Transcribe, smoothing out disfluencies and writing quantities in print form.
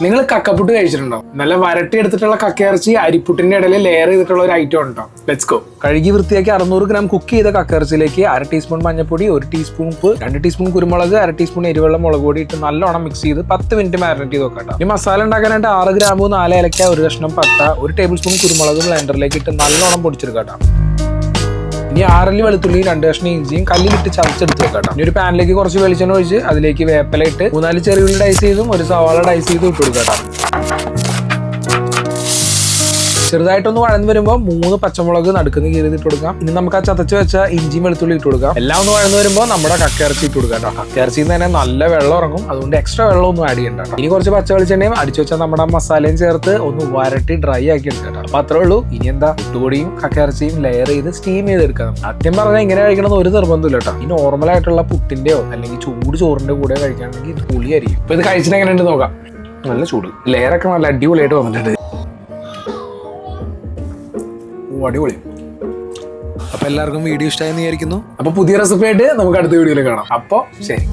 നിങ്ങൾ കക്കപ്പുട്ട് കഴിച്ചിട്ടുണ്ടോ? നല്ല വരട്ടി എടുത്തിട്ടുള്ള കക്കയിറച്ചി അരിപ്പുട്ടിന്റെ ഇടയിൽ ലെയർ ചെയ്തിട്ടുള്ള ഒരു ഐറ്റം ഉണ്ടോ? Let's go. കഴുകി വൃത്തിയാക്കി 600 ഗ്രാം കുക്ക് ചെയ്ത കക്കയിറച്ചിയിലേക്ക് 1/2 ടീസ്പൂൺ മഞ്ഞൾപ്പൊടി, 1 ടീസ്പൂൺ ഉപ്പ്, 2 ടീസ്പൂൺ കുരുമുളക്, 1/2 ടീസ്പൂൺ എരിവെള്ള മുളക് പൊടി ഇട്ട് നല്ലോണം മിക്സ് ചെയ്ത് 10 മിനിറ്റ് മാരിനേറ്റ് ചെയ്ത് വെക്കാം. ഈ മസാല ഉണ്ടാക്കാനായിട്ട് 6 ഗ്രാമ്പൂ, 4 ഏലക്ക, 1 കഷ്ണം പട്ട, 1 ടേബിൾ സ്പൂൺ കുരുമുളക് ബ്ലെൻഡറിലേക്ക് ഇട്ട് നല്ലോണം പൊടിച്ചെടുക്കാം. ഇനി 6 അല്ലി വെളുത്തുള്ളി, 2 കഷ്ണം ഇഞ്ചിയും കല്ലിലിട്ട് ചതച്ചെടുത്ത് വെക്കാം. ഇനി ഒരു പാനിലേക്ക് കുറച്ച് വെളിച്ചെണ്ണ ഒഴിച്ച് അതിലേക്ക് വേപ്പില ഇട്ട് 3-4 ചെറിയുള്ളി ഡൈസ് ചെയ്തും 1 സവാള ഡൈസ് ചെയ്തും ഇട്ട് കൊടുക്കാം. ചെറുതായിട്ടൊന്ന് വഴന്ന് വരുമ്പോൾ 3 പച്ചമുളക് നടുക്കുന്ന കീറിയിട്ട് കൊടുക്കാം. ഇനി നമുക്ക് ആ ചതച്ച് വെച്ച ഇഞ്ചിയും വെളുത്തുള്ളി ഇട്ട് കൊടുക്കാം. എല്ലാം ഒന്ന് വഴന്ന് വരുമ്പോൾ നമ്മുടെ കക്കയിറച്ചി ഇട്ട് കൊടുക്കാം. കക്കയിറച്ചിയിൽ നിന്ന് തന്നെ നല്ല വെള്ളം ഇറങ്ങും, അതുകൊണ്ട് എക്സ്ട്രാ വെള്ളം ഒന്നും ആഡ് ചെയ്യണ്ട. ഇനി കുറച്ച് പച്ച വെളിച്ചെണ്ണയും അടിച്ചു വെച്ചാൽ നമ്മുടെ മസാലയും ചേർത്ത് ഒന്ന് വരട്ടി ഡ്രൈ ആക്കി എടുക്കാം. അപ്പൊ അത്രേ ഉള്ളൂ. ഇനി എന്താ, പുട്ടുപൊടിയും കക്കയിറച്ചിയും ലെയർ ചെയ്ത് സ്റ്റീം ചെയ്തെടുക്കാം. സത്യം പറഞ്ഞാൽ ഇങ്ങനെ കഴിക്കണമെന്ന് ഒരു നിർബന്ധമില്ല കേട്ടോ. ഈ നോർമൽ ആയിട്ടുള്ള പുട്ടിന്റെയോ അല്ലെങ്കിൽ ചൂട് ചോറിന്റെ കൂടെ കഴിക്കുകയാണെങ്കിൽ ഇത് പുളിയായിരിക്കും. ഇപ്പൊ ഇത് കഴിച്ചിട്ട് എങ്ങനെയുണ്ട് നോക്കാം. നല്ല ചൂട്, ലെയറൊക്കെ നല്ല അടിപൊളിയായിട്ട് വന്നിട്ടുണ്ട്. അടിപൊളി. അപ്പൊ എല്ലാവർക്കും വീഡിയോ ഇഷ്ടമായെന്ന് വിചാരിക്കുന്നു. അപ്പൊ പുതിയ റെസിപ്പി ആയിട്ട് നമുക്ക് അടുത്ത വീഡിയോയിൽ കാണാം. അപ്പൊ ശരി.